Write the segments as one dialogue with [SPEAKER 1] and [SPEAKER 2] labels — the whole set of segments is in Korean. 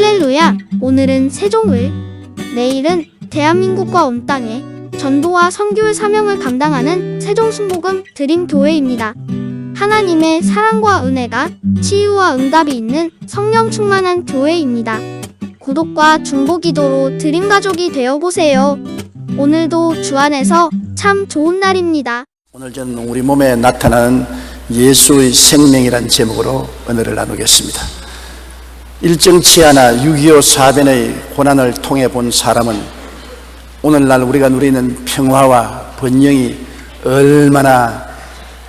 [SPEAKER 1] 할렐루야! 오늘은 세종을, 내일은 대한민국과 온 땅에 전도와 선교의 사명을 감당하는 세종순복음 드림교회입니다. 하나님의 사랑과 은혜가 치유와 응답이 있는 성령 충만한 교회입니다. 구독과 중보기도로 드림가족이 되어보세요. 오늘도 주 안에서 참 좋은 날입니다.
[SPEAKER 2] 오늘 저는 우리 몸에 나타나는 예수의 생명이란 제목으로 은혜를 나누겠습니다. 일정 치하나 6.25 사변의 고난을 통해 본 사람은 오늘날 우리가 누리는 평화와 번영이 얼마나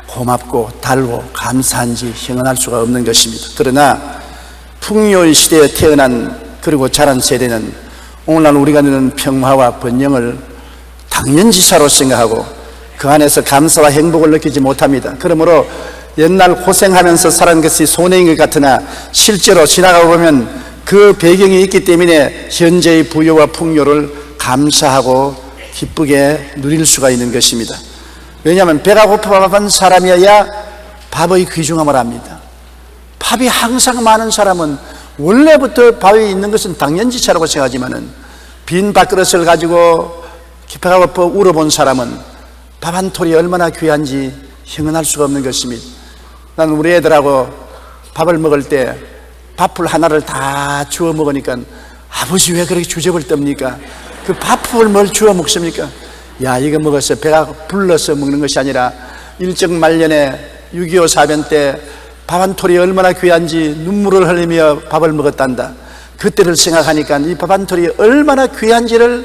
[SPEAKER 2] 고맙고 달고 감사한지 형언할 수가 없는 것입니다. 그러나 풍요의 시대에 태어난 그리고 자란 세대는 오늘날 우리가 누리는 평화와 번영을 당연지사로 생각하고 그 안에서 감사와 행복을 느끼지 못합니다. 그러므로 옛날 고생하면서 살은 것이 손해인 것 같으나 실제로 지나가 보면 그 배경이 있기 때문에 현재의 부유와 풍요를 감사하고 기쁘게 누릴 수가 있는 것입니다. 왜냐하면 배가 고파한 사람이어야 밥의 귀중함을 압니다. 밥이 항상 많은 사람은 원래부터 밥이 있는 것은 당연지차라고 생각하지만은 빈 밥그릇을 가지고 배가 고파 울어본 사람은 밥 한 톨이 얼마나 귀한지 형언할 수가 없는 것입니다. 나는 우리 애들하고 밥을 먹을 때 밥풀 하나를 다 주워 먹으니까 아버지 왜 그렇게 주접을 떱니까? 그 밥풀을 뭘 주워 먹습니까? 야, 이거 먹어서 배가 불러서 먹는 것이 아니라 일정 말년에 6.25 사변 때 밥 한 톨이 얼마나 귀한지 눈물을 흘리며 밥을 먹었단다. 그때를 생각하니까 이 밥 한 톨이 얼마나 귀한지를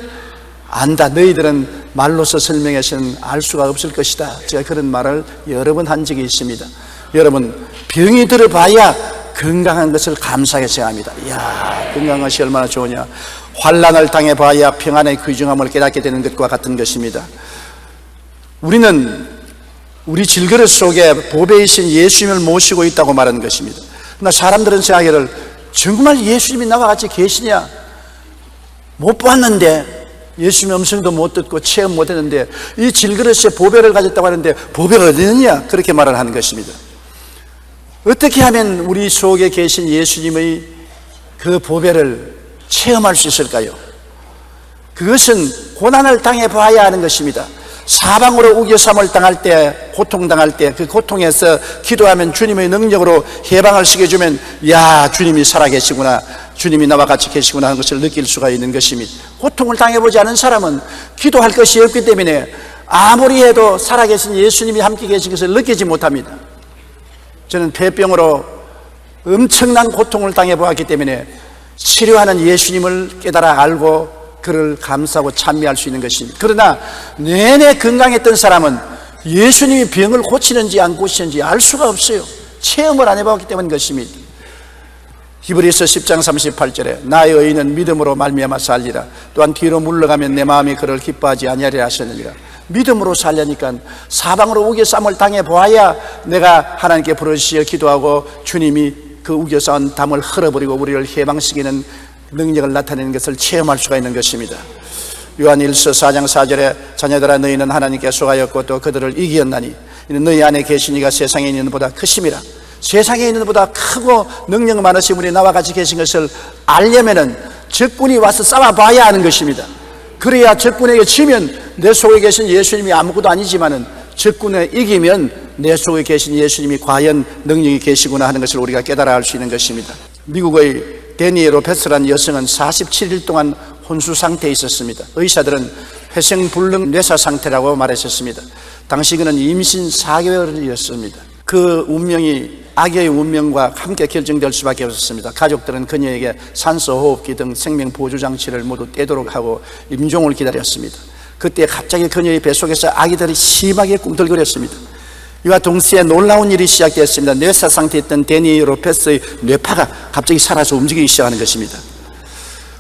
[SPEAKER 2] 안다. 너희들은 말로서 설명해서는 알 수가 없을 것이다. 제가 그런 말을 여러 번 한 적이 있습니다. 여러분, 병이 들어봐야 건강한 것을 감사하게 생각합니다. 이야, 건강한 것이 얼마나 좋으냐. 환난을 당해봐야 평안의 귀중함을 깨닫게 되는 것과 같은 것입니다. 우리는 우리 질그릇 속에 보배이신 예수님을 모시고 있다고 말하는 것입니다. 그러나 사람들은 생각하기를 정말 예수님이 나와 같이 계시냐? 못 봤는데, 예수님의 음성도 못 듣고 체험 못 했는데 이 질그릇에 보배를 가졌다고 하는데 보배가 어디 있느냐? 그렇게 말을 하는 것입니다. 어떻게 하면 우리 속에 계신 예수님의 그 보배를 체험할 수 있을까요? 그것은 고난을 당해봐야 하는 것입니다. 사방으로 우겨쌈을 당할 때, 고통당할 때 그 고통에서 기도하면 주님의 능력으로 해방을 시켜주면 야, 주님이 살아계시구나, 주님이 나와 같이 계시구나 하는 것을 느낄 수가 있는 것입니다. 고통을 당해보지 않은 사람은 기도할 것이 없기 때문에 아무리 해도 살아계신 예수님이 함께 계신 것을 느끼지 못합니다. 저는 폐병으로 엄청난 고통을 당해보았기 때문에 치료하는 예수님을 깨달아 알고 그를 감사하고 찬미할 수 있는 것입니다. 그러나 내내 건강했던 사람은 예수님이 병을 고치는지 안 고치는지 알 수가 없어요. 체험을 안 해봤기 때문인 것입니다. 히브리서 10장 38절에 나의 의인은 믿음으로 말미암아 살리라. 또한 뒤로 물러가면 내 마음이 그를 기뻐하지 아니하리라 하셨느니라. 믿음으로 살려니까 사방으로 우겨쌈을 당해보아야 내가 하나님께 부르시어 기도하고 주님이 그 우겨싸온 담을 흘러버리고 우리를 해방시키는 능력을 나타내는 것을 체험할 수가 있는 것입니다. 요한일서 4장 4절에 자녀들아 너희는 하나님께 속하였고 또 그들을 이기었나니 이는 너희 안에 계신 이가 세상에 있는 보다 크심이라. 세상에 있는 보다 크고 능력 많으신 분이 나와 같이 계신 것을 알려면은 적군이 와서 싸워봐야 하는 것입니다. 그래야 적군에게 지면 내 속에 계신 예수님이 아무것도 아니지만은 적군에 이기면 내 속에 계신 예수님이 과연 능력이 계시구나 하는 것을 우리가 깨달아 알 수 있는 것입니다. 미국의 데니 로페스라는 여성은 47일 동안 혼수 상태에 있었습니다. 의사들은 회생불능 뇌사 상태라고 말했었습니다. 당시 그는 임신 4개월이었습니다. 그 운명이 아기의 운명과 함께 결정될 수밖에 없었습니다. 가족들은 그녀에게 산소호흡기 등 생명보조장치를 모두 떼도록 하고 임종을 기다렸습니다. 그때 갑자기 그녀의 뱃속에서 아기들이 심하게 꿈틀거렸습니다. 이와 동시에 놀라운 일이 시작되었습니다. 뇌사 상태에 있던 데니 로페스의 뇌파가 갑자기 살아서 움직이기 시작하는 것입니다.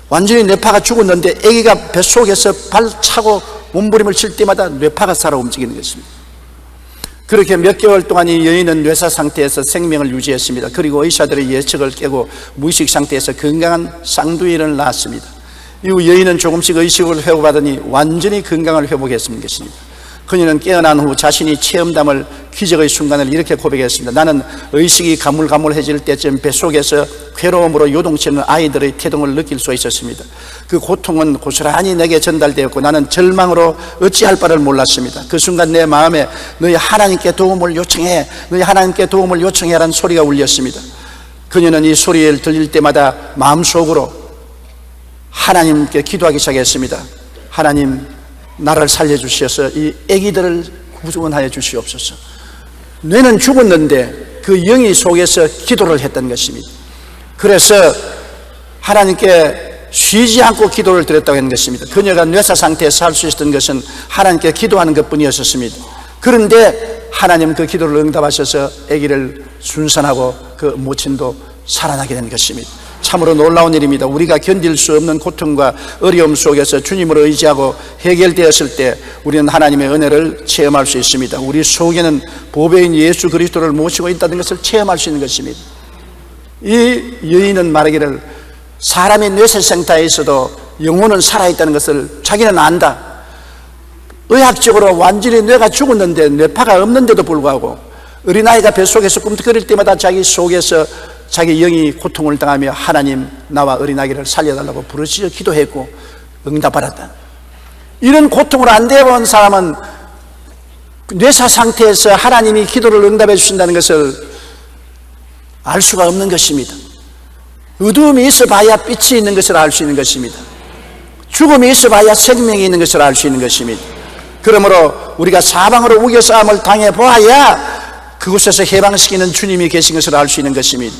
[SPEAKER 2] 완전히 뇌파가 죽었는데 아기가 뱃속에서 발차고 몸부림을 칠 때마다 뇌파가 살아 움직이는 것입니다. 그렇게 몇 개월 동안 이 여인은 뇌사 상태에서 생명을 유지했습니다. 그리고 의사들의 예측을 깨고 무의식 상태에서 건강한 쌍둥이를 낳았습니다. 이후 여인은 조금씩 의식을 회복하더니 완전히 건강을 회복했습니다. 그녀는 깨어난 후 자신이 체험담을 기적의 순간을 이렇게 고백했습니다. 나는 의식이 가물가물해질 때쯤 뱃속에서 괴로움으로 요동치는 아이들의 태동을 느낄 수 있었습니다. 그 고통은 고스란히 내게 전달되었고 나는 절망으로 어찌할 바를 몰랐습니다. 그 순간 내 마음에 너희 하나님께 도움을 요청해, 너희 하나님께 도움을 요청해라는 소리가 울렸습니다. 그녀는 이 소리를 들릴 때마다 마음속으로 하나님께 기도하기 시작했습니다. 하나님, 나를 살려주셔서 이 아기들을 구원하여 주시옵소서. 뇌는 죽었는데 그 영이 속에서 기도를 했던 것입니다. 그래서 하나님께 쉬지 않고 기도를 드렸다고 하는 것입니다. 그녀가 뇌사 상태에서 할 수 있었던 것은 하나님께 기도하는 것뿐이었습니다. 그런데 하나님 그 기도를 응답하셔서 아기를 순산하고 그 모친도 살아나게 된 것입니다. 참으로 놀라운 일입니다. 우리가 견딜 수 없는 고통과 어려움 속에서 주님을 의지하고 해결되었을 때 우리는 하나님의 은혜를 체험할 수 있습니다. 우리 속에는 보배인 예수 그리스도를 모시고 있다는 것을 체험할 수 있는 것입니다. 이 여인은 말하기를 사람의 뇌세 상태에 있어도 영혼은 살아있다는 것을 자기는 안다. 의학적으로 완전히 뇌가 죽었는데 뇌파가 없는데도 불구하고 어린아이가 뱃속에서 꿈틀거릴 때마다 자기 속에서 자기 영이 고통을 당하며 하나님, 나와 어린아이를 살려달라고 부르짖어 기도했고 응답받았다. 이런 고통을 안 대본 사람은 뇌사 상태에서 하나님이 기도를 응답해 주신다는 것을 알 수가 없는 것입니다. 어두움이 있어 봐야 빛이 있는 것을 알 수 있는 것입니다. 죽음이 있어 봐야 생명이 있는 것을 알 수 있는 것입니다. 그러므로 우리가 사방으로 우겨싸움을 당해 보아야 그곳에서 해방시키는 주님이 계신 것을 알 수 있는 것입니다.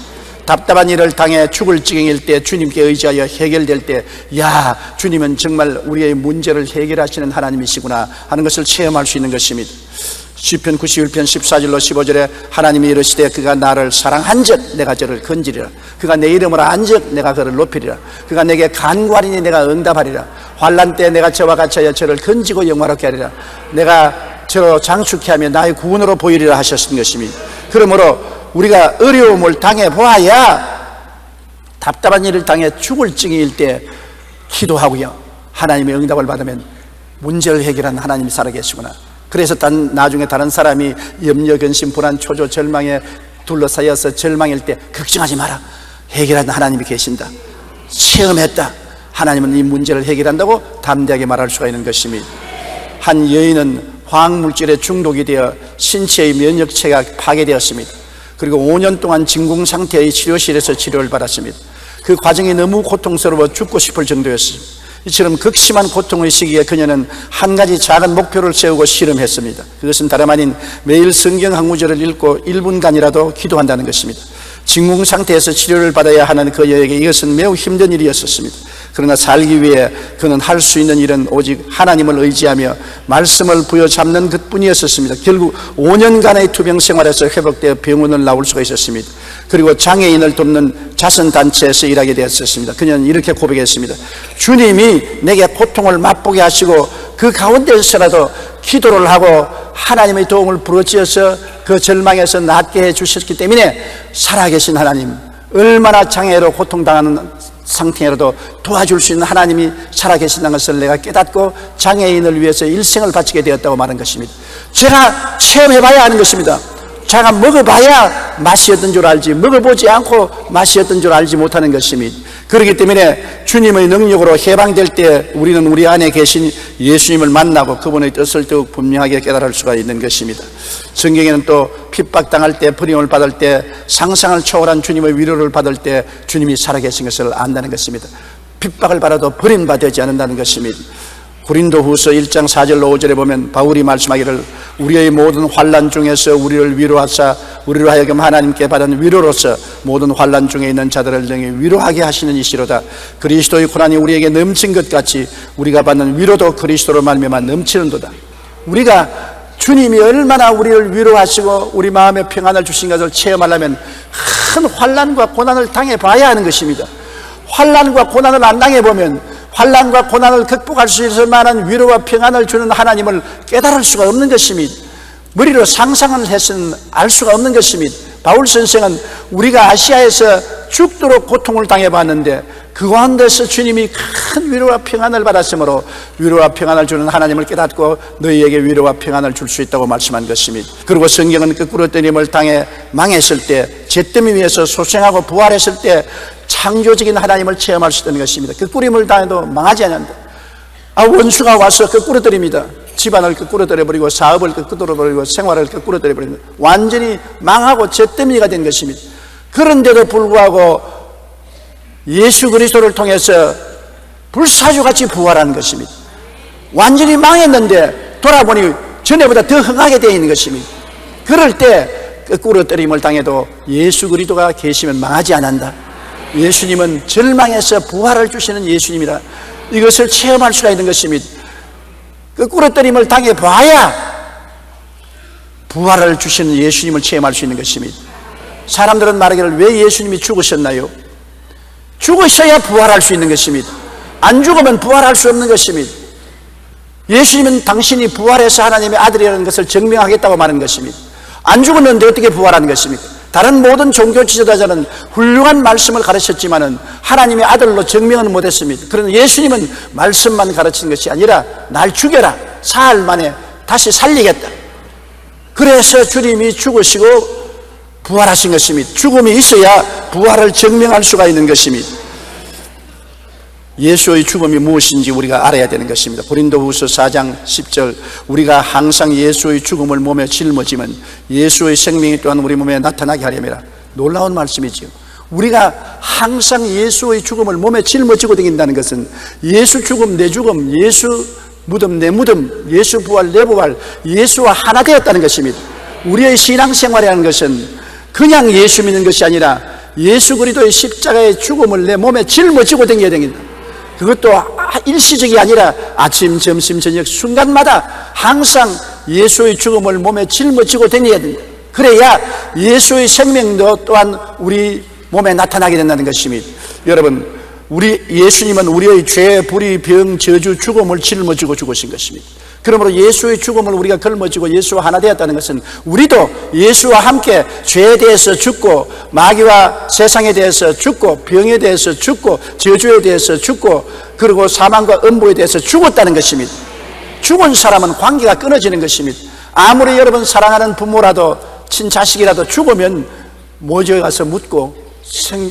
[SPEAKER 2] 답답한 일을 당해 죽을 지경일 때 주님께 의지하여 해결될 때, 야, 주님은 정말 우리의 문제를 해결하시는 하나님이시구나 하는 것을 체험할 수 있는 것입니다. 시편 91편 14절로 15절에 하나님이 이르시되 그가 나를 사랑한즉 내가 저를 건지리라. 그가 내 이름으로 안즉 내가 그를 높이리라. 그가 내게 간구하리니 내가 응답하리라. 환난 때 내가 저와 같이 하여 저를 건지고 영화롭게 하리라. 내가 저로 장축케 하며 나의 구원으로 보이리라 하셨던 것입니다. 그러므로 우리가 어려움을 당해 보아야 답답한 일을 당해 죽을 징일 때 기도하고요, 하나님의 응답을 받으면 문제를 해결하는 하나님이 살아계시구나. 그래서 나중에 다른 사람이 염려, 근심, 불안, 초조, 절망에 둘러싸여서 절망일 때 걱정하지 마라, 해결하는 하나님이 계신다, 체험했다, 하나님은 이 문제를 해결한다고 담대하게 말할 수가 있는 것입니다. 한 여인은 화학물질에 중독이 되어 신체의 면역체가 파괴되었습니다. 그리고 5년 동안 진공 상태의 치료실에서 치료를 받았습니다. 그 과정이 너무 고통스러워 죽고 싶을 정도였습니다. 이처럼 극심한 고통의 시기에 그녀는 한 가지 작은 목표를 세우고 실험했습니다. 그것은 다름 아닌 매일 성경 한 구절을 읽고 1분간이라도 기도한다는 것입니다. 진공 상태에서 치료를 받아야 하는 그녀에게 이것은 매우 힘든 일이었습니다. 그러나 살기 위해 그는 할 수 있는 일은 오직 하나님을 의지하며 말씀을 부여잡는 것뿐이었습니다. 결국 5년간의 투병 생활에서 회복되어 병원을 나올 수가 있었습니다. 그리고 장애인을 돕는 자선단체에서 일하게 되었습니다. 그녀는 이렇게 고백했습니다. 주님이 내게 고통을 맛보게 하시고 그 가운데서라도 기도를 하고 하나님의 도움을 부르짖어서 그 절망에서 낫게 해주셨기 때문에 살아계신 하나님, 얼마나 장애로 고통당하는 상태라도 도와줄 수 있는 하나님이 살아계신다는 것을 내가 깨닫고 장애인을 위해서 일생을 바치게 되었다고 말한 것입니다. 제가 체험해봐야 하는 것입니다. 제가 먹어봐야 맛이 어떤 줄 알지, 먹어보지 않고 맛이 어떤 줄 알지 못하는 것입니다. 그렇기 때문에 주님의 능력으로 해방될 때 우리는 우리 안에 계신 예수님을 만나고 그분의 뜻을 더욱 분명하게 깨달을 수가 있는 것입니다. 성경에는 또 핍박당할 때, 버림을 받을 때, 상상을 초월한 주님의 위로를 받을 때 주님이 살아계신 것을 안다는 것입니다. 핍박을 받아도 버림받지 않는다는 것입니다. 고린도후서 1장 4절로 5절에 보면 바울이 말씀하기를 우리의 모든 환난 중에서 우리를 위로하사 우리로 하여금 하나님께 받은 위로로서 모든 환난 중에 있는 자들을 등에 위로하게 하시는 이시로다. 그리스도의 고난이 우리에게 넘친 것 같이 우리가 받는 위로도 그리스도로 말미암아 넘치는도다. 우리가 주님이 얼마나 우리를 위로하시고 우리 마음에 평안을 주신 것을 체험하려면 큰 환난과 고난을 당해봐야 하는 것입니다. 환난과 고난을 안 당해보면 환난과 고난을 극복할 수 있을 만한 위로와 평안을 주는 하나님을 깨달을 수가 없는 것입니다. 머리로 상상을 해서는 알 수가 없는 것입니다. 바울 선생은 우리가 아시아에서 죽도록 고통을 당해봤는데 그 가운데서 주님이 큰 위로와 평안을 받았으므로 위로와 평안을 주는 하나님을 깨닫고 너희에게 위로와 평안을 줄 수 있다고 말씀한 것입니다. 그리고 성경은 거꾸로 뜨림을 당해 망했을 때, 잿더미 위에서 소생하고 부활했을 때 창조적인 하나님을 체험할 수 있다는 것입니다. 거꾸림을 당해도 망하지 않는다. 원수가 와서 거꾸로 때립니다. 집안을 거꾸로 때려버리고 사업을 거꾸로 때려버리고 생활을 거꾸로 때려버립니다. 완전히 망하고 잿더미가 된 것입니다. 그런데도 불구하고 예수 그리스도를 통해서 불사조같이 부활하는 것입니다. 완전히 망했는데 돌아보니 전에보다 더 흥하게 되어 있는 것입니다. 그럴 때 거꾸로 때림을 당해도 예수 그리스도가 계시면 망하지 않는다. 예수님은 절망에서 부활을 주시는 예수님이라 이것을 체험할 수가 있는 것입니다. 거꾸로 때림을 당해봐야 부활을 주시는 예수님을 체험할 수 있는 것입니다. 사람들은 말하기를 왜 예수님이 죽으셨나요? 죽으셔야 부활할 수 있는 것입니다. 안 죽으면 부활할 수 없는 것입니다. 예수님은 당신이 부활해서 하나님의 아들이라는 것을 증명하겠다고 말하는 것입니다. 안 죽었는데 어떻게 부활하는 것입니까? 다른 모든 종교 지도자들은 훌륭한 말씀을 가르쳤지만은 하나님의 아들로 증명은 못했습니다. 그러나 예수님은 말씀만 가르치는 것이 아니라 날 죽여라, 사흘 만에 다시 살리겠다. 그래서 주님이 죽으시고 부활하신 것입니다. 죽음이 있어야 부활을 증명할 수가 있는 것입니다. 예수의 죽음이 무엇인지 우리가 알아야 되는 것입니다. 고린도후서 4장 10절, 우리가 항상 예수의 죽음을 몸에 짊어지면 예수의 생명이 또한 우리 몸에 나타나게 하려니라. 놀라운 말씀이지요. 우리가 항상 예수의 죽음을 몸에 짊어지고 다닌다는 것은 예수 죽음 내 죽음, 예수 무덤 내 무덤, 예수 부활 내 부활, 예수와 하나 되었다는 것입니다. 우리의 신앙생활이라는 것은 그냥 예수 믿는 것이 아니라 예수 그리스도의 십자가의 죽음을 내 몸에 짊어지고 다녀야 됩니다. 그것도 일시적이 아니라 아침, 점심, 저녁 순간마다 항상 예수의 죽음을 몸에 짊어지고 다녀야 됩니다. 그래야 예수의 생명도 또한 우리 몸에 나타나게 된다는 것입니다. 여러분, 우리 예수님은 우리의 죄, 불의, 병, 저주, 죽음을 짊어지고 죽으신 것입니다. 그러므로 예수의 죽음을 우리가 걸머지고 예수와 하나 되었다는 것은 우리도 예수와 함께 죄에 대해서 죽고 마귀와 세상에 대해서 죽고 병에 대해서 죽고 저주에 대해서 죽고 그리고 사망과 음부에 대해서 죽었다는 것입니다. 죽은 사람은 관계가 끊어지는 것입니다. 아무리 여러분 사랑하는 부모라도 친자식이라도 죽으면 모여가서 묻고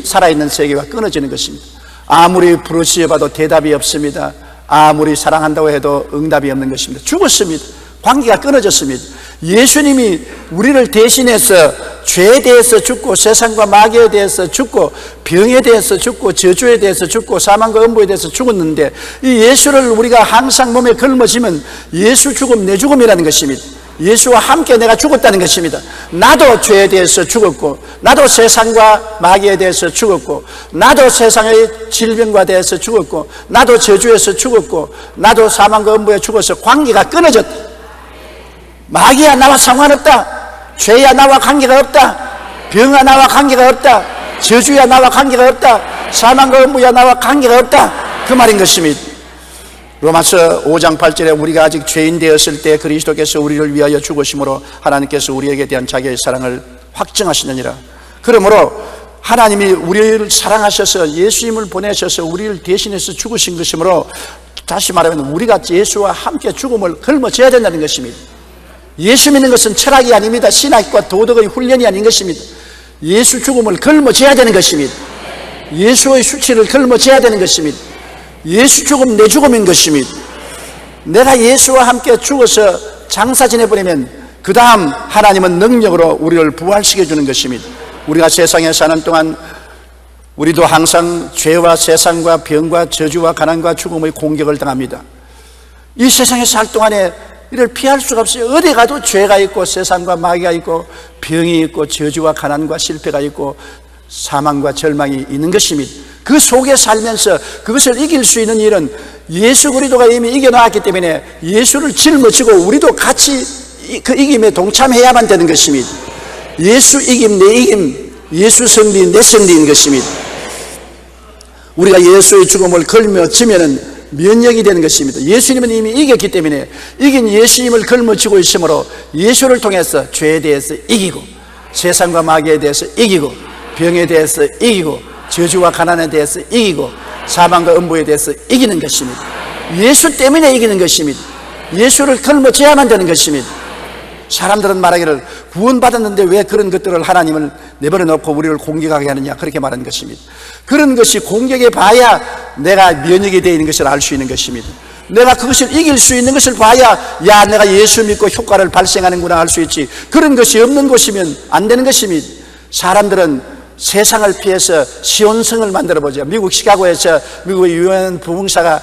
[SPEAKER 2] 살아있는 세계와 끊어지는 것입니다. 아무리 부르짖어봐도 대답이 없습니다. 아무리 사랑한다고 해도 응답이 없는 것입니다. 죽었습니다. 관계가 끊어졌습니다. 예수님이 우리를 대신해서 죄에 대해서 죽고 세상과 마귀에 대해서 죽고 병에 대해서 죽고 저주에 대해서 죽고 사망과 음부에 대해서 죽었는데 이 예수를 우리가 항상 몸에 걸머지면 예수 죽음 내 죽음이라는 것입니다. 예수와 함께 내가 죽었다는 것입니다. 나도 죄에 대해서 죽었고 나도 세상과 마귀에 대해서 죽었고 나도 세상의 질병과 대해서 죽었고 나도 저주에서 죽었고 나도 사망과 음부에 죽어서 관계가 끊어졌다. 마귀야 나와 상관없다. 죄야 나와 관계가 없다. 병아 나와 관계가 없다. 저주야 나와 관계가 없다. 사망과 음부야 나와 관계가 없다. 그 말인 것입니다. 로마서 5장 8절에 우리가 아직 죄인 되었을 때 그리스도께서 우리를 위하여 죽으심으로 하나님께서 우리에게 대한 자기의 사랑을 확증하시느니라. 그러므로 하나님이 우리를 사랑하셔서 예수님을 보내셔서 우리를 대신해서 죽으신 것이므로 다시 말하면 우리가 예수와 함께 죽음을 걸머져야 된다는 것입니다. 예수 믿는 것은 철학이 아닙니다. 신학과 도덕의 훈련이 아닌 것입니다. 예수 죽음을 걸머져야 되는 것입니다. 예수의 수치를 걸머져야 되는 것입니다. 예수 죽음 내 죽음인 것입니다. 내가 예수와 함께 죽어서 장사 지내버리면 그 다음 하나님은 능력으로 우리를 부활시켜 주는 것입니다. 우리가 세상에 사는 동안 우리도 항상 죄와 세상과 병과 저주와 가난과 죽음의 공격을 당합니다. 이 세상에 살 동안에 이를 피할 수가 없어요. 어디 가도 죄가 있고 세상과 마귀가 있고 병이 있고 저주와 가난과 실패가 있고 사망과 절망이 있는 것입니다. 그 속에 살면서 그것을 이길 수 있는 일은 예수 그리스도가 이미 이겨나왔기 때문에 예수를 짊어지고 우리도 같이 그 이김에 동참해야만 되는 것입니다. 예수 이김 내 이김, 예수 승리 내 승리인 것입니다. 우리가 예수의 죽음을 걸머지면은 면역이 되는 것입니다. 예수님은 이미 이겼기 때문에 이긴 예수님을 걸머지고 있으므로 예수를 통해서 죄에 대해서 이기고 세상과 마귀에 대해서 이기고 병에 대해서 이기고 저주와 가난에 대해서 이기고 사망과 음부에 대해서 이기는 것입니다. 예수 때문에 이기는 것입니다. 예수를 걸머져야만 되는 것입니다. 사람들은 말하기를 구원받았는데 왜 그런 것들을 하나님을 내버려 놓고 우리를 공격하게 하느냐, 그렇게 말하는 것입니다. 그런 것이 공격해 봐야 내가 면역이 되어 있는 것을 알 수 있는 것입니다. 내가 그것을 이길 수 있는 것을 봐야 야, 내가 예수 믿고 효과를 발생하는구나 알 수 있지. 그런 것이 없는 곳이면 안 되는 것입니다. 사람들은 세상을 피해서 시온성을 만들어보죠. 미국 시카고에서 미국의 유명한 부흥사가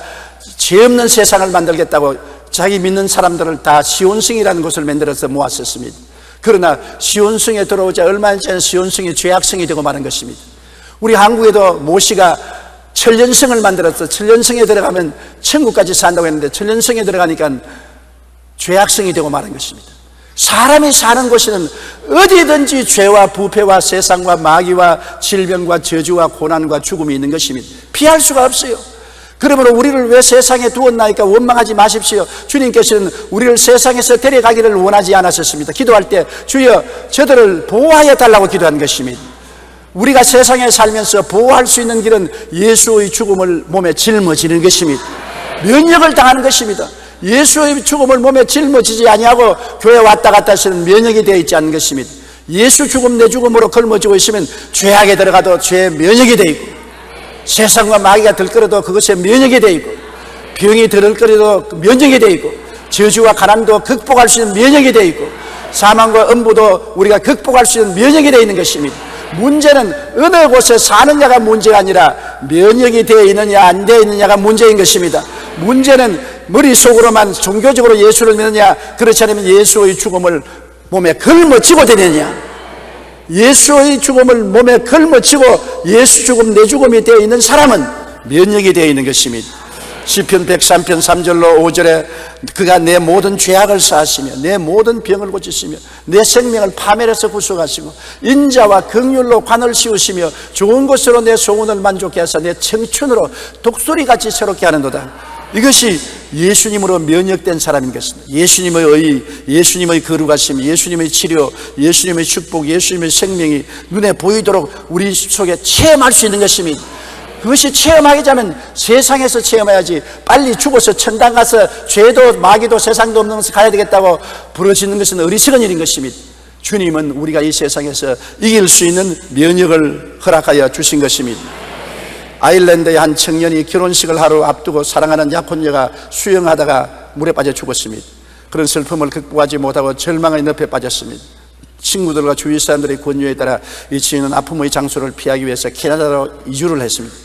[SPEAKER 2] 죄 없는 세상을 만들겠다고 자기 믿는 사람들을 다 시온성이라는 곳을 만들어서 모았었습니다. 그러나 시온성에 들어오자 얼마 전에 시온성이 죄악성이 되고 마는 것입니다. 우리 한국에도 모시가 천년성을 만들어서 천년성에 들어가면 천국까지 산다고 했는데 천년성에 들어가니까 죄악성이 되고 마는 것입니다. 사람이 사는 곳에는 어디든지 죄와 부패와 세상과 마귀와 질병과 저주와 고난과 죽음이 있는 것입니다. 피할 수가 없어요. 그러므로 우리를 왜 세상에 두었나이까 원망하지 마십시오. 주님께서는 우리를 세상에서 데려가기를 원하지 않았었습니다. 기도할 때 주여 저들을 보호하여 달라고 기도한 것입니다. 우리가 세상에 살면서 보호할 수 있는 길은 예수의 죽음을 몸에 짊어지는 것입니다. 면역을 당하는 것입니다. 예수의 죽음을 몸에 짊어지지 아니하고 교회 왔다 갔다 하시는 면역이 되어 있지 않은 것입니다. 예수 죽음 내 죽음으로 걸머지고 있으면 죄악에 들어가도 죄의 면역이 되어 있고, 세상과 마귀가 들끓어도 그것에 면역이 되어 있고, 병이 들끓어도 면역이 되어 있고, 저주와 가난도 극복할 수 있는 면역이 되어 있고, 사망과 음부도 우리가 극복할 수 있는 면역이 되어 있는 것입니다. 문제는 어느 곳에 사느냐가 문제가 아니라 면역이 되어 있느냐 안 되어 있느냐가 문제인 것입니다. 문제는 머릿속으로만 종교적으로 예수를 믿느냐, 그렇지 않으면 예수의 죽음을 몸에 걸머쥐고 다니느냐. 예수의 죽음을 몸에 걸머쥐고 예수 죽음 내 죽음이 되어 있는 사람은 면역이 되어 있는 것입니다. 시편 103편 3절로 5절에 그가 내 모든 죄악을 사하시며 내 모든 병을 고치시며 내 생명을 파멸해서 구속하시고 인자와 긍휼로 관을 씌우시며 좋은 것으로 내 소원을 만족케 하사 내 청춘으로 독수리같이 새롭게 하는도다. 이것이 예수님으로 면역된 사람인 것입니다. 예수님의 의, 예수님의 거룩하심, 예수님의 치료, 예수님의 축복, 예수님의 생명이 눈에 보이도록 우리 속에 체험할 수 있는 것입니다. 그것이 체험하기 전에 세상에서 체험해야지, 빨리 죽어서 천당 가서 죄도 마귀도 세상도 없는 곳에 가야 되겠다고 부르짖는 것은 어리석은 일인 것입니다. 주님은 우리가 이 세상에서 이길 수 있는 면역을 허락하여 주신 것입니다. 아일랜드의 한 청년이 결혼식을 하루 앞두고 사랑하는 약혼녀가 수영하다가 물에 빠져 죽었습니다. 그런 슬픔을 극복하지 못하고 절망의 늪에 빠졌습니다. 친구들과 주위 사람들의 권유에 따라 이 친구는 아픔의 장소를 피하기 위해서 캐나다로 이주를 했습니다.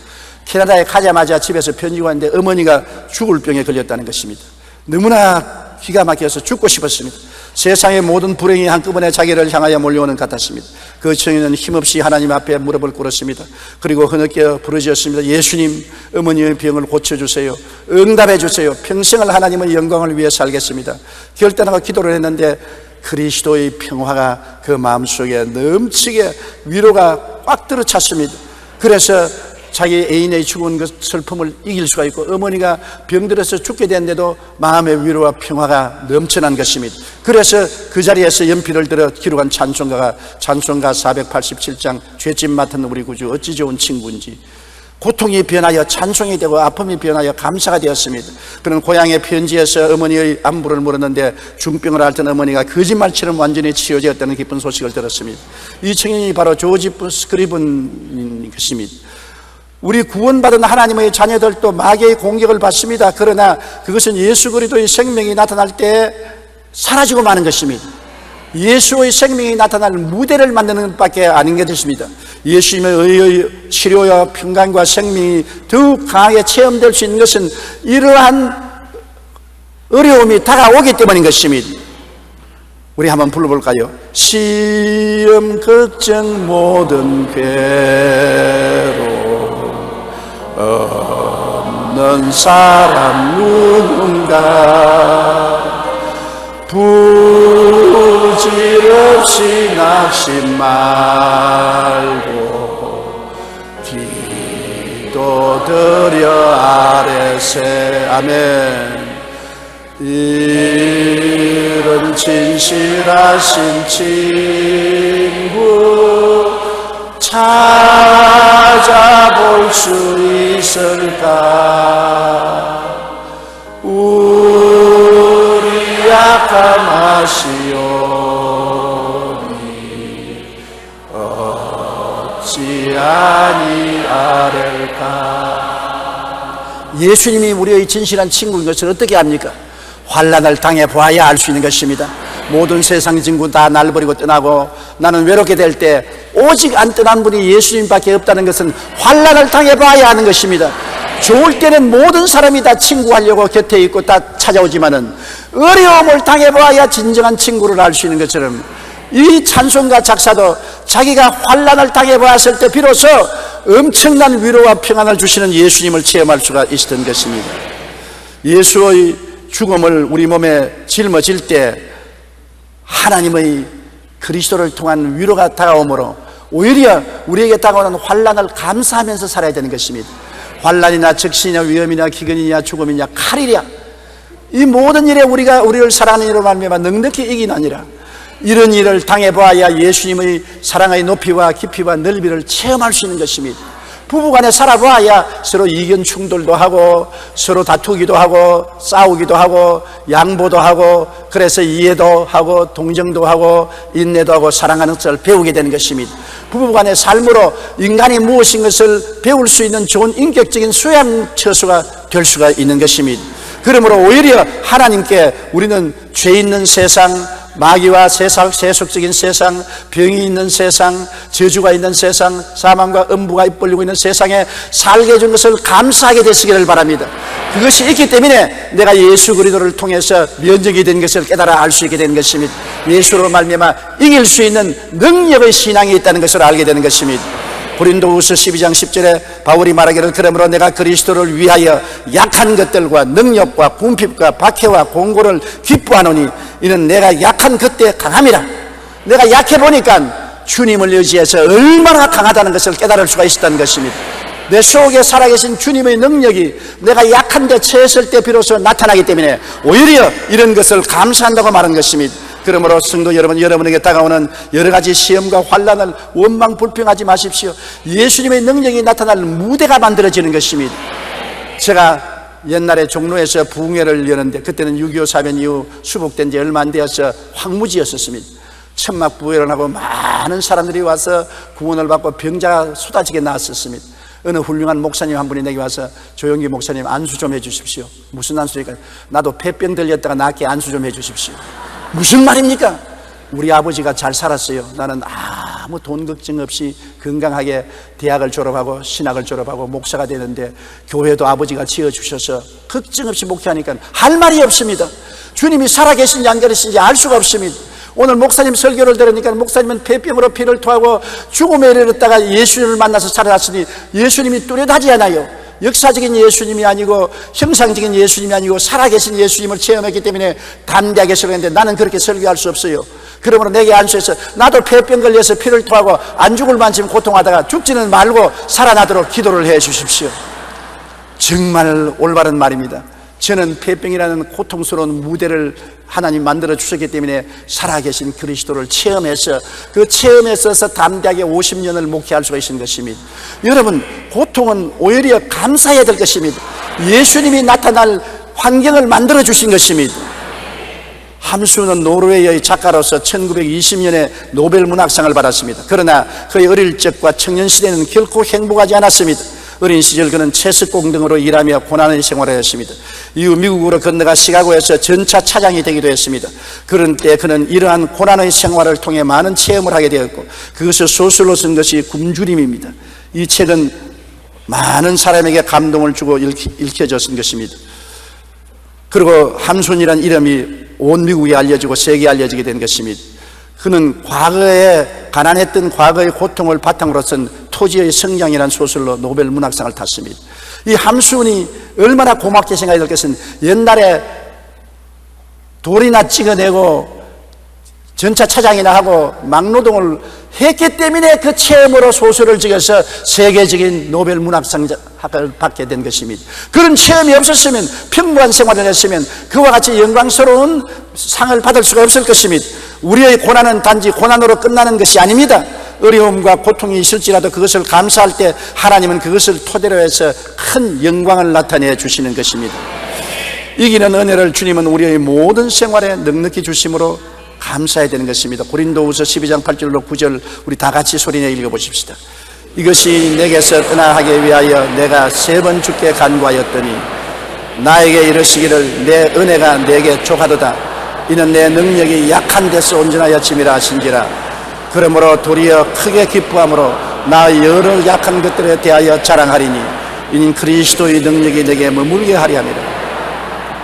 [SPEAKER 2] 캐나다에 가자마자 집에서 편지가 왔는데 어머니가 죽을 병에 걸렸다는 것입니다. 너무나 기가 막혀서 죽고 싶었습니다. 세상의 모든 불행이 한꺼번에 자기를 향하여 몰려오는 것 같았습니다. 그 청년은 힘없이 하나님 앞에 무릎을 꿇었습니다. 그리고 흐느껴 부르짖었습니다. 예수님, 어머니의 병을 고쳐주세요. 응답해 주세요. 평생을 하나님의 영광을 위해 살겠습니다. 결단하고 기도를 했는데 그리스도의 평화가 그 마음속에 넘치게 위로가 꽉 들어찼습니다. 그래서 자기 애인의 죽은 그 슬픔을 이길 수가 있고, 어머니가 병들어서 죽게 됐는데도 마음의 위로와 평화가 넘쳐난 것입니다. 그래서 그 자리에서 연필을 들어 기록한 찬송가 487장 죄짐 맡은 우리 구주 어찌 좋은 친구인지, 고통이 변하여 찬송이 되고 아픔이 변하여 감사가 되었습니다. 그는 고향의 편지에서 어머니의 안부를 물었는데 중병을 앓던 어머니가 거짓말처럼 완전히 치유되었다는 기쁜 소식을 들었습니다. 이 청년이 바로 조지 스크리븐인 것입니다. 우리 구원받은 하나님의 자녀들도 마귀의 공격을 받습니다. 그러나 그것은 예수 그리스도의 생명이 나타날 때 사라지고 마는 것입니다. 예수의 생명이 나타날 무대를 만드는 것밖에 아닌 것입니다. 예수님의 의의 치료와 평강과 생명이 더욱 강하게 체험될 수 있는 것은 이러한 어려움이 다가오기 때문인 것입니다. 우리 한번 불러볼까요? 시험, 걱정, 모든 괴로움 없는 사람 누군가, 부질없이 낙심 말고 기도드려 아뢰세. 아멘. 이런 진실하신 친구 찾아볼 수 있을까? 우리 약함하시오니 어찌하니 아랠까? 예수님이 우리의 진실한 친구인 것을 어떻게 합니까? 환난을 당해 보아야 알 수 있는 것입니다. 모든 세상 친구 다 날 버리고 떠나고 나는 외롭게 될 때 오직 안 떠난 분이 예수님밖에 없다는 것은 환난을 당해 봐야 하는 것입니다. 좋을 때는 모든 사람이 다 친구하려고 곁에 있고 다 찾아오지만은 어려움을 당해 봐야 진정한 친구를 알 수 있는 것처럼 이 찬송가 작사도 자기가 환난을 당해 보았을 때 비로소 엄청난 위로와 평안을 주시는 예수님을 체험할 수가 있었던 것입니다. 예수의 죽음을 우리 몸에 짊어질 때 하나님의 그리스도를 통한 위로가 다가오므로 오히려 우리에게 다가오는 환난을 감사하면서 살아야 되는 것입니다. 환난이나 적신이나 위험이나 기근이냐 죽음이냐 칼이랴 이 모든 일에 우리가 우리를 사랑하는 이로 말미암아 넉넉히 이기나니라. 이런 일을 당해보아야 예수님의 사랑의 높이와 깊이와 넓이를 체험할 수 있는 것입니다. 부부간에 살아보아야 서로 이견 충돌도 하고 서로 다투기도 하고 싸우기도 하고 양보도 하고 그래서 이해도 하고 동정도 하고 인내도 하고 사랑하는 것을 배우게 되는 것입니다. 부부간의 삶으로 인간이 무엇인 것을 배울 수 있는 좋은 인격적인 수양 처수가 될 수가 있는 것입니다. 그러므로 오히려 하나님께 우리는 죄 있는 세상, 마귀와 세속적인 세상, 병이 있는 세상, 저주가 있는 세상, 사망과 음부가 입벌리고 있는 세상에 살게 해준 것을 감사하게 되시기를 바랍니다. 그것이 있기 때문에 내가 예수 그리스도를 통해서 면역이 된 것을 깨달아 알 수 있게 되는 것입니다. 예수로 말미암아 이길 수 있는 능력의 신앙이 있다는 것을 알게 되는 것입니다. 고린도후서 12장 10절에 바울이 말하기를 그러므로 내가 그리스도를 위하여 약한 것들과 능력과 궁핍과 박해와 공고를 기뻐하노니 이는 내가 약한 그때 강함이라. 내가 약해 보니까 주님을 의지해서 얼마나 강하다는 것을 깨달을 수가 있었다는 것입니다. 내 속에 살아계신 주님의 능력이 내가 약한데 처했을 때 비로소 나타나기 때문에 오히려 이런 것을 감사한다고 말한 것입니다. 그러므로 성도 여러분, 여러분에게 다가오는 여러 가지 시험과 환난을 원망불평하지 마십시오. 예수님의 능력이 나타나는 무대가 만들어지는 것입니다. 제가 옛날에 종로에서 부흥회를 여는데 그때는 6.25 사변 이후 수복된 지 얼마 안 되어서 황무지였었습니다. 천막 부흥회를 하고 많은 사람들이 와서 구원을 받고 병자가 쏟아지게 나왔었습니다. 어느 훌륭한 목사님 한 분이 내게 와서 조영기 목사님 안수 좀 해주십시오. 무슨 안수니까? 나도 폐병 들렸다가 낫게 안수 좀 해주십시오. 무슨 말입니까? 우리 아버지가 잘 살았어요. 나는 아무 돈 걱정 없이 건강하게 대학을 졸업하고 신학을 졸업하고 목사가 되는데 교회도 아버지가 지어주셔서 걱정 없이 목회하니까 할 말이 없습니다. 주님이 살아계신지 안 계신지 알 수가 없습니다. 오늘 목사님 설교를 들으니까 목사님은 폐병으로 피를 토하고 죽음에 이르렀다가 예수님을 만나서 살아났으니 예수님이 뚜렷하지 않아요. 역사적인 예수님이 아니고 형상적인 예수님이 아니고 살아계신 예수님을 체험했기 때문에 담대하게 설교했는데 나는 그렇게 설교할 수 없어요. 그러므로 내게 안수해서 나도 폐병 걸려서 피를 토하고 안 죽을 만큼 고통하다가 죽지는 말고 살아나도록 기도를 해 주십시오. 정말 올바른 말입니다. 저는 폐병이라는 고통스러운 무대를 하나님 만들어 주셨기 때문에 살아계신 그리스도를 체험해서 그 체험에 있어서 담대하게 50년을 목회할 수가 있는 것입니다. 여러분, 고통은 오히려 감사해야 될 것입니다. 예수님이 나타날 환경을 만들어 주신 것입니다. 함수는 노르웨이의 작가로서 1920년에 노벨 문학상을 받았습니다. 그러나 그의 어릴 적과 청년 시대는 결코 행복하지 않았습니다. 어린 시절 그는 채석공 등으로 일하며 고난의 생활을 했습니다. 이후 미국으로 건너가 시카고에서 전차 차장이 되기도 했습니다. 그런 때 그는 이러한 고난의 생활을 통해 많은 체험을 하게 되었고 그것을 소설로 쓴 것이 굶주림입니다. 이 책은 많은 사람에게 감동을 주고 읽혀졌던 것입니다. 그리고 함순이라는 이름이 온 미국에 알려지고 세계에 알려지게 된 것입니다. 그는 과거에 가난했던 과거의 고통을 바탕으로 쓴 토지의 성장이라는 소설로 노벨 문학상을 탔습니다. 이 함순이 얼마나 고맙게 생각이 될 것은 옛날에 돌이나 찍어내고 전차 차장이나 하고 막노동을 했기 때문에 그 체험으로 소설을 지어서 세계적인 노벨 문학상을 받게 된 것입니다. 그런 체험이 없었으면 평범한 생활을 했으면 그와 같이 영광스러운 상을 받을 수가 없을 것입니다. 우리의 고난은 단지 고난으로 끝나는 것이 아닙니다. 어려움과 고통이 있을지라도 그것을 감사할 때 하나님은 그것을 토대로 해서 큰 영광을 나타내 주시는 것입니다. 이기는 은혜를 주님은 우리의 모든 생활에 넉넉히 주심으로 감사해야 되는 것입니다. 고린도후서 12장 8절로 9절 우리 다 같이 소리내 읽어보십시다. 이것이 내게서 떠나가기 위하여 내가 3번 주께 간구하였더니 나에게 이르시기를 내 은혜가 내게 족하도다. 이는 내 능력이 약한 데서 온전하여 짐이라 하신지라. 그러므로 도리어 크게 기뻐함으로 나 여러 약한 것들에 대하여 자랑하리니 이는 그리스도의 능력이 내게 머물게 하리 함이라.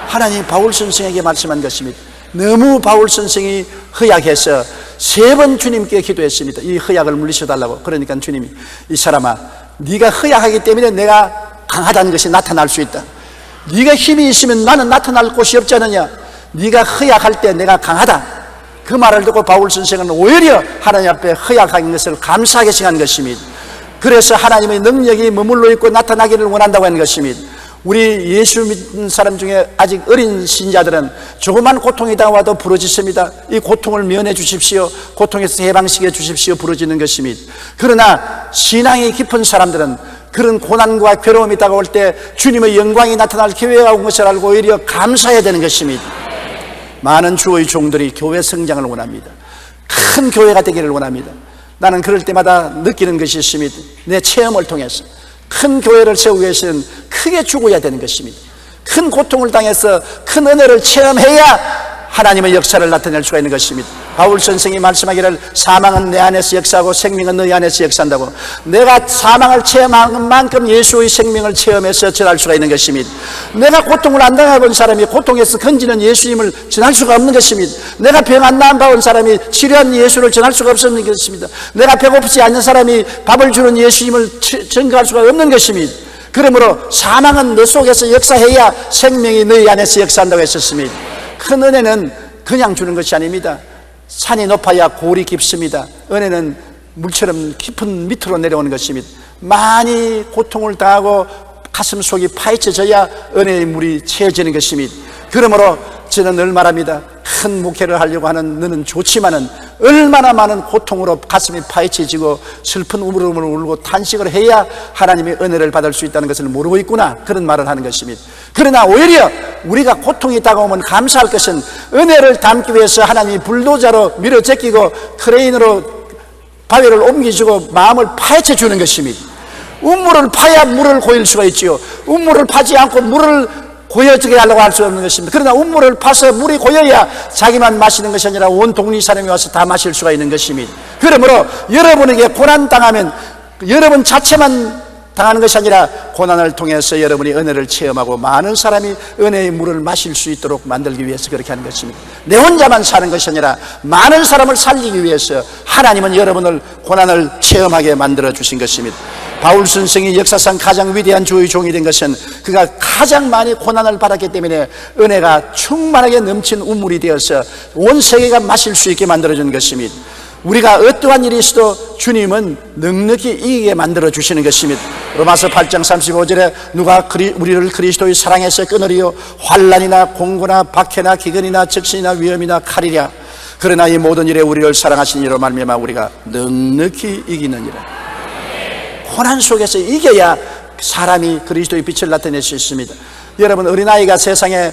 [SPEAKER 2] 하나님 바울 선생에게 말씀한 것입니다. 너무 바울 선생이 허약해서 3번 주님께 기도했습니다. 이 허약을 물리쳐달라고. 그러니까 주님이 이 사람아 네가 허약하기 때문에 내가 강하다는 것이 나타날 수 있다. 네가 힘이 있으면 나는 나타날 곳이 없지 않느냐. 네가 허약할 때 내가 강하다. 그 말을 듣고 바울 선생은 오히려 하나님 앞에 허약한 것을 감사하게 생각한 것입니다. 그래서 하나님의 능력이 머물러 있고 나타나기를 원한다고 하는 것입니다. 우리 예수 믿는 사람 중에 아직 어린 신자들은 조그만 고통이 다가와도 부러지습니다. 이 고통을 면해 주십시오. 고통에서 해방시켜 주십시오. 부러지는 것입니다. 그러나 신앙이 깊은 사람들은 그런 고난과 괴로움이 다가올 때 주님의 영광이 나타날 기회가 온 것을 알고 오히려 감사해야 되는 것입니다. 많은 주의 종들이 교회 성장을 원합니다. 큰 교회가 되기를 원합니다. 나는 그럴 때마다 느끼는 것이 있습니다. 내 체험을 통해서 큰 교회를 세우기 위해서는 크게 죽어야 되는 것입니다. 큰 고통을 당해서 큰 은혜를 체험해야 하나님의 역사를 나타낼 수가 있는 것입니다. 바울 선생이 말씀하기를 사망은 내 안에서 역사하고 생명은 너희 안에서 역사한다고. 내가 사망을 체험한 만큼 예수의 생명을 체험해서 전할 수가 있는 것입니다. 내가 고통을 안 당해본 사람이 고통에서 건지는 예수님을 전할 수가 없는 것입니다. 내가 병 안 나은 사람이 치료한 예수를 전할 수가 없는 것입니다. 내가 배고프지 않는 사람이 밥을 주는 예수님을 전가할 수가 없는 것입니다. 그러므로 사망은 너 속에서 역사해야 생명이 너희 안에서 역사한다고 했었습니다. 큰 은혜는 그냥 주는 것이 아닙니다. 산이 높아야 골이 깊습니다. 은혜는 물처럼 깊은 밑으로 내려오는 것입니다. 많이 고통을 당하고 가슴 속이 파헤쳐져야 은혜의 물이 채워지는 것입니다. 그러므로 저는 늘 말합니다. 큰 목회를 하려고 하는 너는 좋지만은 얼마나 많은 고통으로 가슴이 파헤쳐지고 슬픈 울음을 울고 탄식을 해야 하나님의 은혜를 받을 수 있다는 것을 모르고 있구나. 그런 말을 하는 것입니다. 그러나 오히려 우리가 고통이 다가오면 감사할 것은 은혜를 담기 위해서 하나님이 불도저로 밀어 제끼고 크레인으로 바위를 옮기시고 마음을 파헤쳐 주는 것입니다. 우물을 파야 물을 고일 수가 있지요. 우물을 파지 않고 물을 고여지게 하려고 할 수 없는 것입니다. 그러나 우물을 파서 물이 고여야 자기만 마시는 것이 아니라 온 동리 사람이 와서 다 마실 수가 있는 것입니다. 그러므로 여러분에게 고난 당하면 여러분 자체만 당하는 것이 아니라 고난을 통해서 여러분이 은혜를 체험하고 많은 사람이 은혜의 물을 마실 수 있도록 만들기 위해서 그렇게 하는 것입니다. 내 혼자만 사는 것이 아니라 많은 사람을 살리기 위해서 하나님은 여러분을 고난을 체험하게 만들어 주신 것입니다. 바울 선생이 역사상 가장 위대한 주의 종이 된 것은 그가 가장 많이 고난을 받았기 때문에 은혜가 충만하게 넘친 우물이 되어서 온 세계가 마실 수 있게 만들어준 것입니다. 우리가 어떠한 일이 있어도 주님은 넉넉히 이기게 만들어 주시는 것입니다. 로마서 8장 35절에 누가 우리를 그리스도의 사랑에서 끊으리요 환난이나 공고나 박해나 기근이나 적신이나 위험이나 칼이랴. 그러나 이 모든 일에 우리를 사랑하신 이로 말미암아 우리가 넉넉히 이기느니라. 고난 속에서 이겨야 사람이 그리스도의 빛을 나타낼 수 있습니다. 여러분 어린아이가 세상에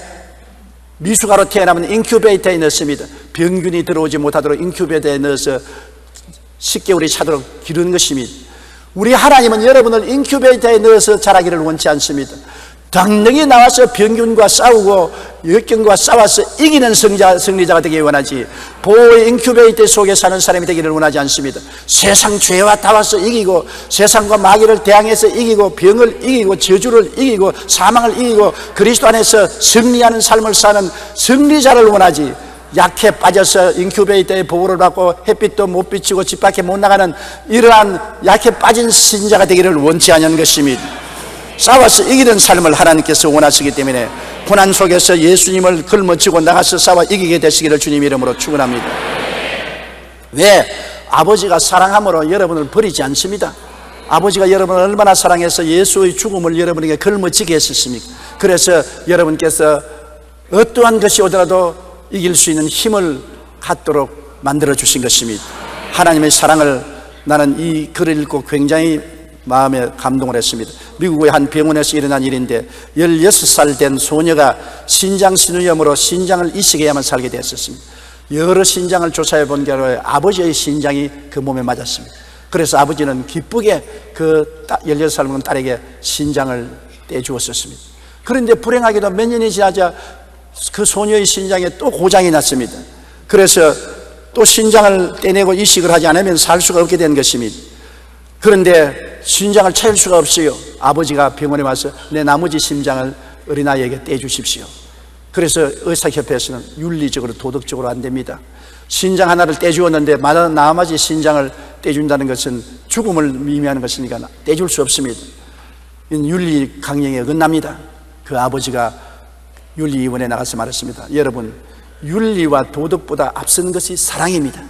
[SPEAKER 2] 미숙아로 태어나면 인큐베이터에 넣습니다. 병균이 들어오지 못하도록 인큐베이터에 넣어서 10개월이 차도록 기르는 것입니다. 우리 하나님은 여러분을 인큐베이터에 넣어서 자라기를 원치 않습니다. 당연히 나와서 병균과 싸우고 역경과 싸워서 이기는 승리자가 되기 원하지 보호의 인큐베이터 속에 사는 사람이 되기를 원하지 않습니다. 세상 죄와 싸워서 이기고 세상과 마귀를 대항해서 이기고 병을 이기고 저주를 이기고 사망을 이기고 그리스도 안에서 승리하는 삶을 사는 승리자를 원하지 약해 빠져서 인큐베이터의 보호를 받고 햇빛도 못 비치고 집 밖에 못 나가는 이러한 약해 빠진 신자가 되기를 원치 않는 것입니다. 싸워서 이기는 삶을 하나님께서 원하시기 때문에 고난 속에서 예수님을 걸머쥐고 나가서 싸워 이기게 되시기를 주님 이름으로 축원합니다. 왜? 아버지가 사랑함으로 여러분을 버리지 않습니다. 아버지가 여러분을 얼마나 사랑해서 예수의 죽음을 여러분에게 걸머쥐게 했었습니까? 그래서 여러분께서 어떠한 것이 오더라도 이길 수 있는 힘을 갖도록 만들어 주신 것입니다. 하나님의 사랑을 나는 이 글을 읽고 굉장히 마음에 감동을 했습니다. 미국의 한 병원에서 일어난 일인데 16살 된 소녀가 신장신우염으로 신장을 이식해야만 살게 되었습니다. 여러 신장을 조사해 본 결과 아버지의 신장이 그 몸에 맞았습니다. 그래서 아버지는 기쁘게 그 16살 먹은 딸에게 신장을 떼주었었습니다. 그런데 불행하게도 몇 년이 지나자 그 소녀의 신장에 또 고장이 났습니다. 그래서 또 신장을 떼내고 이식을 하지 않으면 살 수가 없게 된 것입니다. 그런데 신장을 찾을 수가 없어요. 아버지가 병원에 와서 내 나머지 심장을 어린아이에게 떼주십시오. 그래서 의사협회에서는 윤리적으로 도덕적으로 안 됩니다. 신장 하나를 떼주었는데 나머지 신장을 떼준다는 것은 죽음을 의미하는 것이니까 떼줄 수 없습니다. 윤리 강령에 어긋납니다. 그 아버지가 윤리위원회에 나가서 말했습니다. 여러분, 윤리와 도덕보다 앞선 것이 사랑입니다.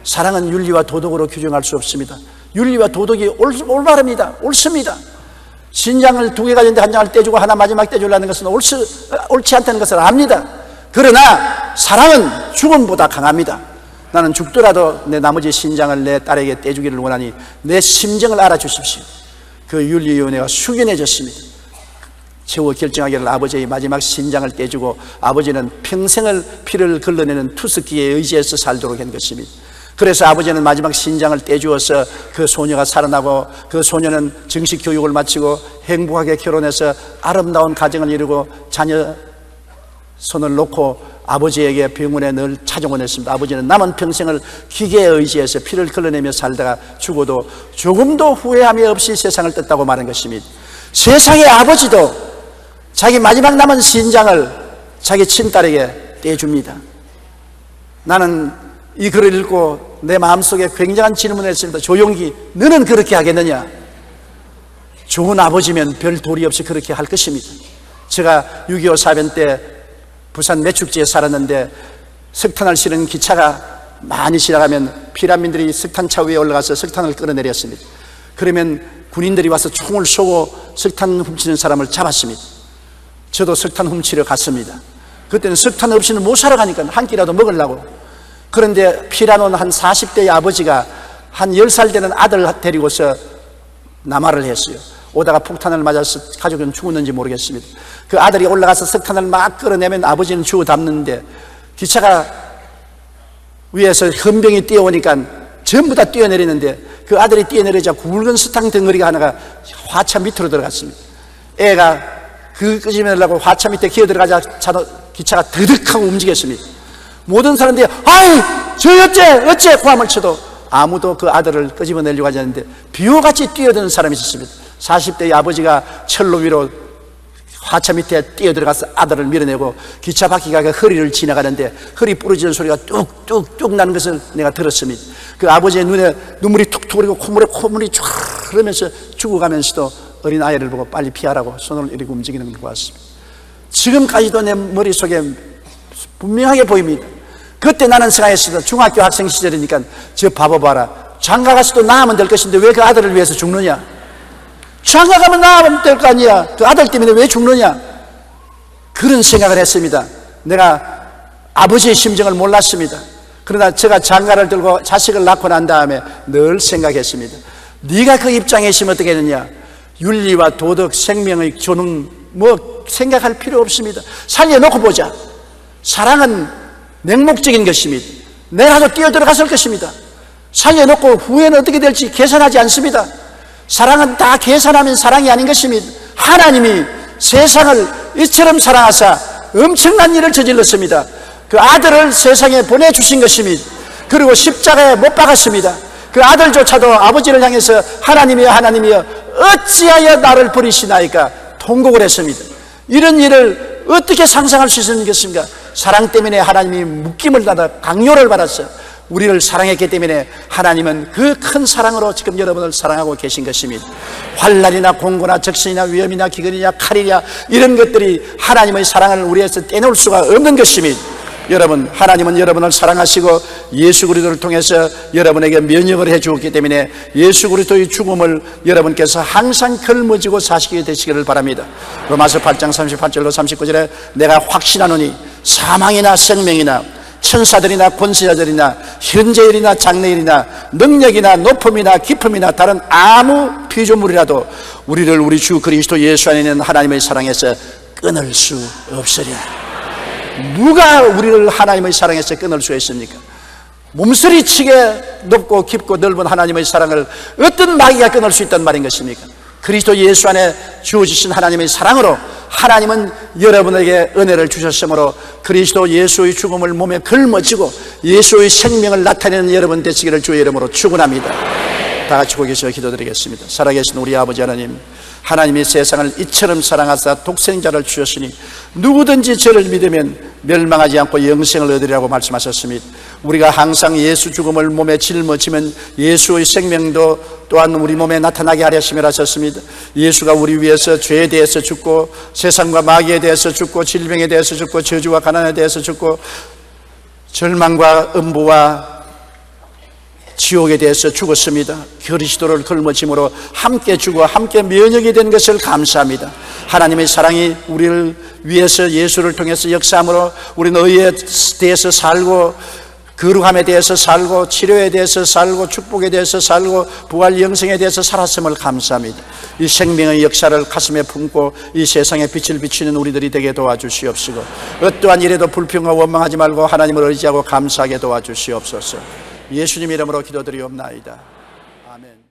[SPEAKER 2] 사랑은 윤리와 도덕으로 규정할 수 없습니다. 윤리와 도덕이 올바릅니다. 옳습니다. 신장을 2개가 있는데 한 장을 떼주고 하나 마지막 떼주려는 것은 옳지 않다는 것을 압니다. 그러나 사랑은 죽음보다 강합니다. 나는 죽더라도 내 나머지 신장을 내 딸에게 떼주기를 원하니 내 심정을 알아주십시오. 그 윤리위원회가 숙연해졌습니다. 최후 결정하기를 아버지의 마지막 신장을 떼주고 아버지는 평생을 피를 걸러내는 투스키에 의지해서 살도록 한 것입니다. 그래서 아버지는 마지막 신장을 떼주어서 그 소녀가 살아나고 그 소녀는 정식 교육을 마치고 행복하게 결혼해서 아름다운 가정을 이루고 자녀 손을 놓고 아버지에게 병원에 늘 찾아오곤 했습니다. 아버지는 남은 평생을 기계에 의지해서 피를 걸러내며 살다가 죽어도 조금도 후회함이 없이 세상을 떴다고 말한 것입니다. 세상의 아버지도 자기 마지막 남은 신장을 자기 친딸에게 떼줍니다. 나는 이 글을 읽고 내 마음속에 굉장한 질문을 했습니다. 조용기, 너는 그렇게 하겠느냐? 좋은 아버지면 별 도리 없이 그렇게 할 것입니다. 제가 6.25 사변 때 부산 매축지에 살았는데 석탄을 실은 기차가 많이 지나가면 피난민들이 석탄차 위에 올라가서 석탄을 끌어내렸습니다. 그러면 군인들이 와서 총을 쏘고 석탄 훔치는 사람을 잡았습니다. 저도 석탄 훔치러 갔습니다. 그때는 석탄 없이는 못 살아가니까 한 끼라도 먹으려고. 그런데 피난온 한 40대의 아버지가 한 10살 되는 아들 데리고서 남하를 했어요. 오다가 폭탄을 맞아서 가족은 죽었는지 모르겠습니다. 그 아들이 올라가서 석탄을 막 끌어내면 아버지는 주워 담는데 기차가 위에서 헌병이 뛰어오니까 전부 다 뛰어내리는데 그 아들이 뛰어내리자 굵은 석탄 덩어리가 하나가 화차 밑으로 들어갔습니다. 애가 그 끄집어내려고 화차 밑에 기어 들어가자 기차가 드득하고 움직였습니다. 모든 사람들이 아이 저 어째 고함을 쳐도 아무도 그 아들을 끄집어내려고 하지 않는데 비호같이 뛰어드는 사람이 있었습니다. 40대의 아버지가 철로 위로 화차 밑에 뛰어들어가서 아들을 밀어내고 기차 바퀴가 그 허리를 지나가는데 허리 부러지는 소리가 뚝뚝뚝 나는 것을 내가 들었습니다. 그 아버지의 눈에 눈물이 툭툭 흐르고 콧물이 쫙 흐르면서 죽어가면서도 어린 아이를 보고 빨리 피하라고 손을 이렇게 움직이는 걸 보았습니다. 지금까지도 내 머릿속에 분명하게 보입니다. 그때 나는 생각했습니다. 중학교 학생 시절이니까 저 바보 봐라. 장가 가서도 낳으면 될 것인데 왜 그 아들을 위해서 죽느냐? 장가 가면 낳으면 될 거 아니야. 그 아들 때문에 왜 죽느냐? 그런 생각을 했습니다. 내가 아버지의 심정을 몰랐습니다. 그러나 제가 장가를 들고 자식을 낳고 난 다음에 늘 생각했습니다. 네가 그 입장에 있으면 어떻게 되느냐? 윤리와 도덕, 생명의 존엄 뭐 생각할 필요 없습니다. 살려놓고 보자. 사랑은 맹목적인 것입니다. 내라도 뛰어들어갔을 것입니다. 살려놓고 후회는 어떻게 될지 계산하지 않습니다. 사랑은 다 계산하면 사랑이 아닌 것입니다. 하나님이 세상을 이처럼 사랑하사 엄청난 일을 저질렀습니다. 그 아들을 세상에 보내주신 것입니다. 그리고 십자가에 못 박았습니다. 그 아들조차도 아버지를 향해서 하나님이여 하나님이여 어찌하여 나를 버리시나이까 통곡을 했습니다. 이런 일을 어떻게 상상할 수 있는 것입니까? 사랑 때문에 하나님이 묶임을 받아 강요를 받았어요. 우리를 사랑했기 때문에 하나님은 그 큰 사랑으로 지금 여러분을 사랑하고 계신 것입니다. 환난이나 공고나 적신이나 위험이나 기근이나 칼이냐 이런 것들이 하나님의 사랑을 우리에서 떼놓을 수가 없는 것입니다. 여러분, 하나님은 여러분을 사랑하시고 예수 그리스도를 통해서 여러분에게 면역을 해 주었기 때문에 예수 그리스도의 죽음을 여러분께서 항상 걸머지고 사시게 되시기를 바랍니다. 로마서 8장 38절로 39절에 내가 확신하노니 사망이나 생명이나 천사들이나 권세자들이나 현재일이나 장래일이나 능력이나 높음이나 깊음이나 다른 아무 피조물이라도 우리를 우리 주 그리스도 예수 안에 있는 하나님의 사랑에서 끊을 수 없으랴. 누가 우리를 하나님의 사랑에서 끊을 수 있습니까? 몸서리치게 높고 깊고 넓은 하나님의 사랑을 어떤 마귀가 끊을 수 있단 말인 것입니까? 그리스도 예수 안에 주어지신 하나님의 사랑으로 하나님은 여러분에게 은혜를 주셨으므로 그리스도 예수의 죽음을 몸에 걸머지고 예수의 생명을 나타내는 여러분 되시기를 주의 이름으로 축원합니다. 다 같이 고개 계셔 기도드리겠습니다. 살아계신 우리 아버지 하나님, 하나님이 세상을 이처럼 사랑하사 독생자를 주셨으니 누구든지 저를 믿으면 멸망하지 않고 영생을 얻으리라고 말씀하셨습니다. 우리가 항상 예수 죽음을 몸에 짊어지면 예수의 생명도 또한 우리 몸에 나타나게 하려 하심이라 하셨습니다. 예수가 우리 위해서 죄에 대해서 죽고 세상과 마귀에 대해서 죽고 질병에 대해서 죽고 저주와 가난에 대해서 죽고 절망과 음부와 지옥에 대해서 죽었습니다. 그리스도를 걸머짐으로 함께 죽어 함께 면역이 된 것을 감사합니다. 하나님의 사랑이 우리를 위해서 예수를 통해서 역사함으로 우리는 의에 대해서 살고 거룩함에 대해서 살고 치료에 대해서 살고 축복에 대해서 살고 부활 영생에 대해서 살았음을 감사합니다. 이 생명의 역사를 가슴에 품고 이 세상에 빛을 비추는 우리들이 되게 도와주시옵시고 어떠한 일에도 불평과 원망하지 말고 하나님을 의지하고 감사하게 도와주시옵소서. 예수님 이름으로 기도드리옵나이다. 아멘.